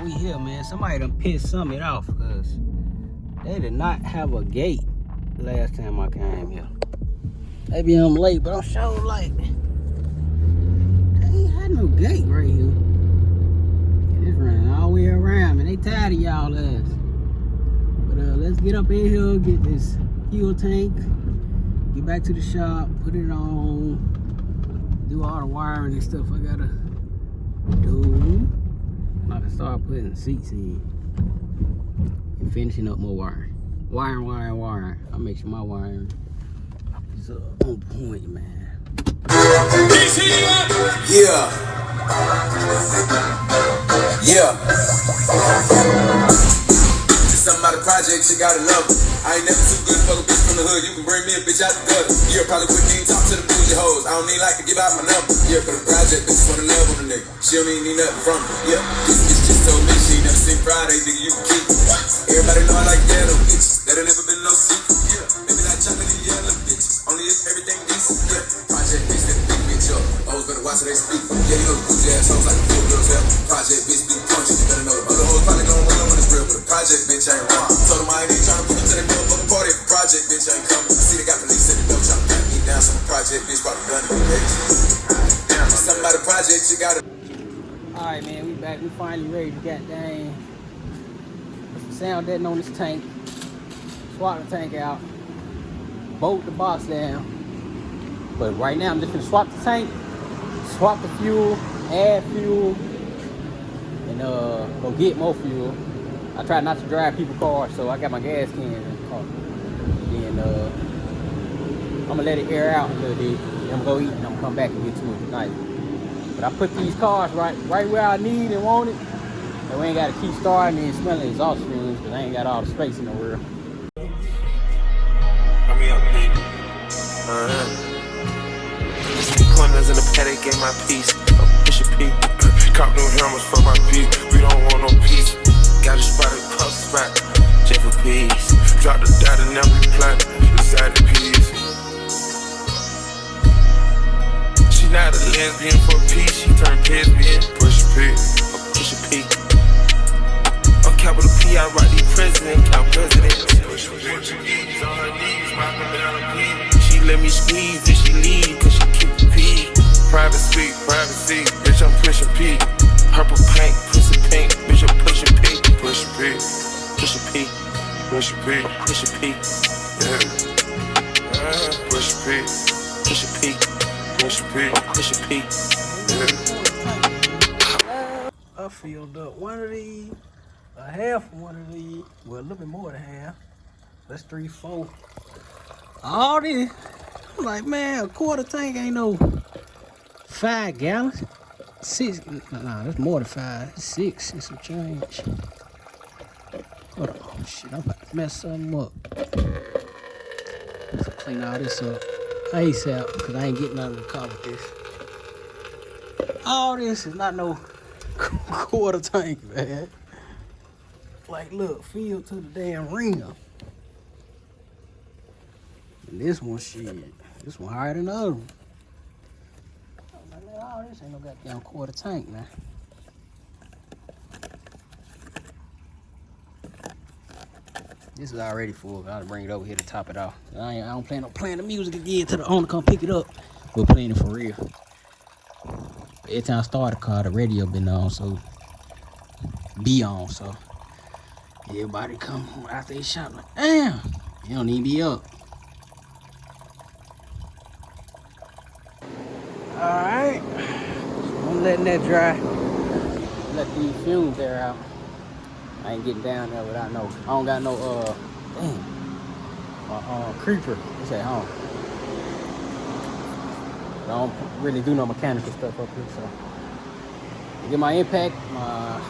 we here, man. Somebody done pissed something off because they did not have a gate last time I came here. Maybe I'm late, but I'm sure late. They ain't had no gate right here. And it's running all the way around, man. They tired of y'all ass. But let's get up in here, get this fuel tank, get back to the shop, put it on, do all the wiring and stuff I gotta do. I can start putting seats in and finishing up more wiring. Wiring. I'll make sure my wiring is on point, man. Yeah. Something about a project, you gotta love it. I ain't never too good for a bitch from the hood. You can bring me a bitch out the gutter. Yeah, probably with me and talk to the bougie hoes. I don't need like to give out my number. Yeah, for the project, bitches wanna love on the nigga. She don't even need nothing from me. Yeah, this bitch just told me she ain't never seen Friday, nigga, you can keep it. Everybody know I like ghetto bitches. That ain't never been no secret. Yeah, maybe not chocolate and yellow bitches. Only if everything decent. Yeah, project bitch, that big bitch up. Always better watch how they speak. Yeah, you know the bougie ass hoes like the cool girls have. Project bitch be punching. You better know the other hoes probably gon' run when it's real, but the project bitch ain't wrong. Told them I ain't even tryna put them to the motherfucking party if the project bitch ain't coming. I see they got police at the door tryna pat me down. Some project bitch probably done it, bitch. Something about a project, you gotta. Alright, man, we back. We finally ready to get dang. Put some sound deadening on this tank. Swap the tank out. Bolt the box down. But right now, I'm just gonna swap the tank, swap the fuel, add fuel, and go get more fuel. I try not to drive people's cars, so I got my gas can in the car. Then I'm gonna let it air out a little bit. Then I'm gonna go eat and I'm gonna come back and get to it tonight. But I put these cars right where I need and want it. And we ain't gotta keep starting and smelling exhaust fumes because I ain't got all the space in the world. Corners in the paddock, get my piece. Push a P. Cop new hammers for my P. We don't want no peace. Got a spot at puff spot. J for peace. Drop the dot and now we plot. Inside the piece. She not a lesbian for peace. She turned lesbian. Push a P. Push a P. On capital P, I write the president. Count president. Push a P. On her knees, mopping down the P. She let me squeeze if she leave, cause she keep the P. Private suite, privacy, bitch, I'm pushing P. Purple paint, pussy pink, bitch, I'm pushing P. Push a P, push a P, push a P, push a P. Yeah. Push a P, push a P, push a P, push a P. Yeah. I filled up one of these, a half of one of these, well, a little bit more than half. That's 3, 4. All this, I'm like, man, a quarter tank ain't no 5 gallons. 6, nah, that's more than 5. It's 6 and some change. Hold on, shit, I'm about to mess something up. Let's clean all this up ASAP, because I ain't getting nothing to cover this. All this is not no quarter tank, man. Like, look, filled to the damn ringer. And this one, shit, this one higher than the other one. Oh, this ain't no goddamn quarter tank, man. This is already full. I gotta bring it over here to top it off. I don't plan on playing the music again till the owner come pick it up. We're playing it for real. Every time I start the car, the radio been on, so be on, so everybody come after they shot like, damn, you don't need to be up. Alright, I'm letting that dry. Let these fumes air out. I ain't getting down there without no, I don't got no, creeper. It's at home. I don't really do no mechanical stuff up here, so. I get my impact, my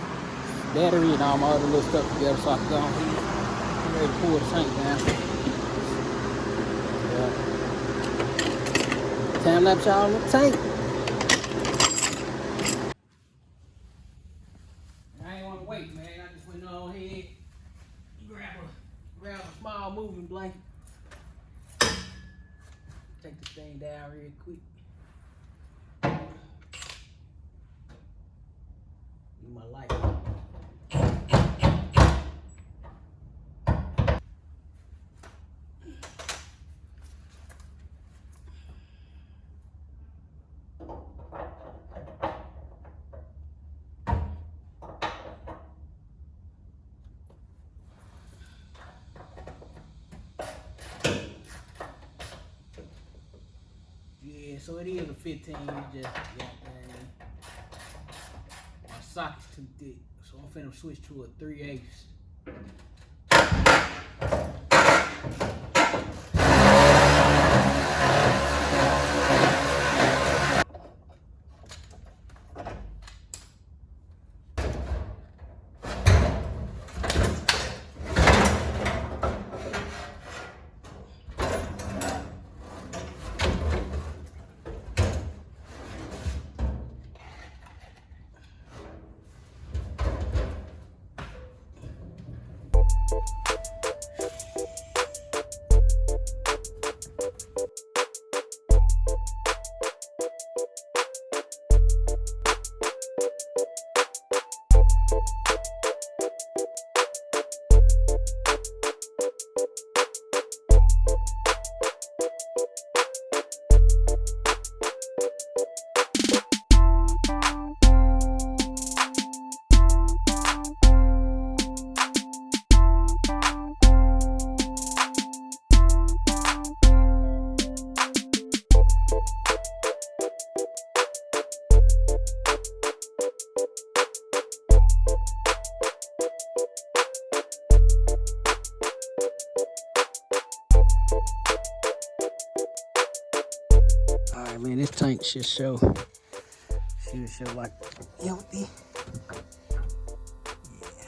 battery, and all my other little stuff together so I can go on here. I'm ready to pull the tank down. Yeah. Time lapse y'all on the tank. I ain't want to wait, man. I just went on ahead, grab a small moving blanket. Take this thing down real quick. Need my light. so it is a 15. Just my socket's too thick, so I'm finna switch to a 3/8. Alright, man, this tank should show like empty. Yeah,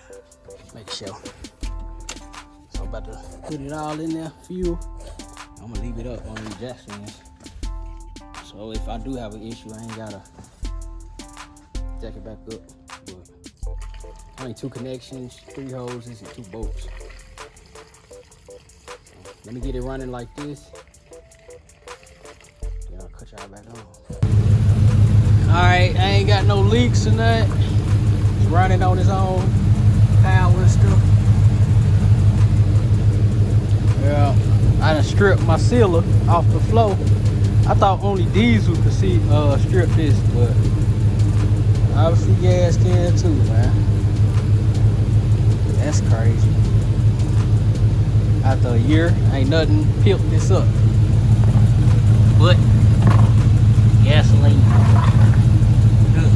make sure. So I'm about to put it all in there, fuel. I'm gonna leave it up on these jack stands. So if I do have an issue, I ain't gotta jack it back up. But only 2 connections, 3 hoses, and 2 bolts. Let me get it running like this. Then I'll cut y'all back on. Alright, I ain't got no leaks or nothing. It's running on its own power and stuff. Yeah, I done stripped my sealer off the floor. I thought only diesel could strip this, but obviously gas can too, man. That's crazy. After a year, ain't nothing peeled this up. But gasoline.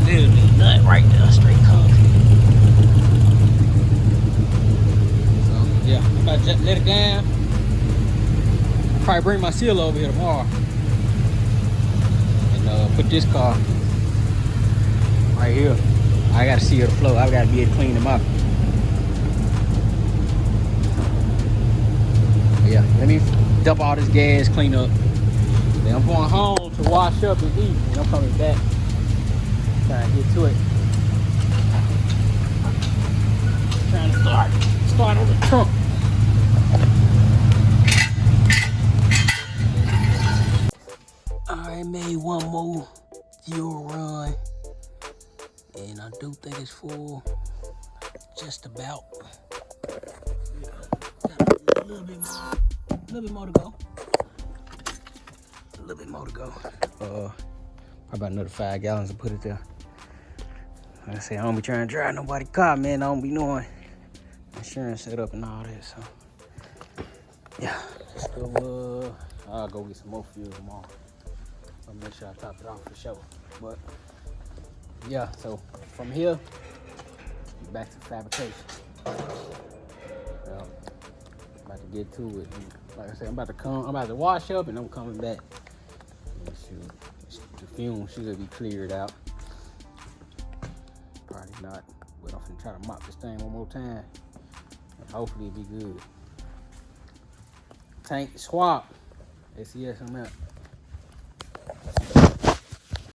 Literally nut right there, straight concrete. So yeah, I'm about to let it down. I'll probably bring my seal over here tomorrow and put this car right here. I gotta seal the flow. I gotta be able to clean them up. Yeah, let me dump all this gas, clean up. Then I'm going home to wash up and eat, and I'm coming back. Trying to get to it. Trying to start on the trunk. I made one more fuel run, and I do think it's full. Just about. Got a little bit more to go. A little bit more to go. Probably about another 5 gallons to put it there. Like I say, I don't be trying to drive nobody's car, man. I don't be knowing insurance setup and all that. So yeah, let's go. I'll go get some more fuel tomorrow. I'll make sure I top it off for sure. But yeah, so from here back to fabrication. Well, about to get to it. And like I said, I'm about to wash up and I'm coming back. And the fumes should be cleared out. Probably not, but I'm gonna try to mop this thing one more time and hopefully it'll be good. Tank swap. ACS, I'm out.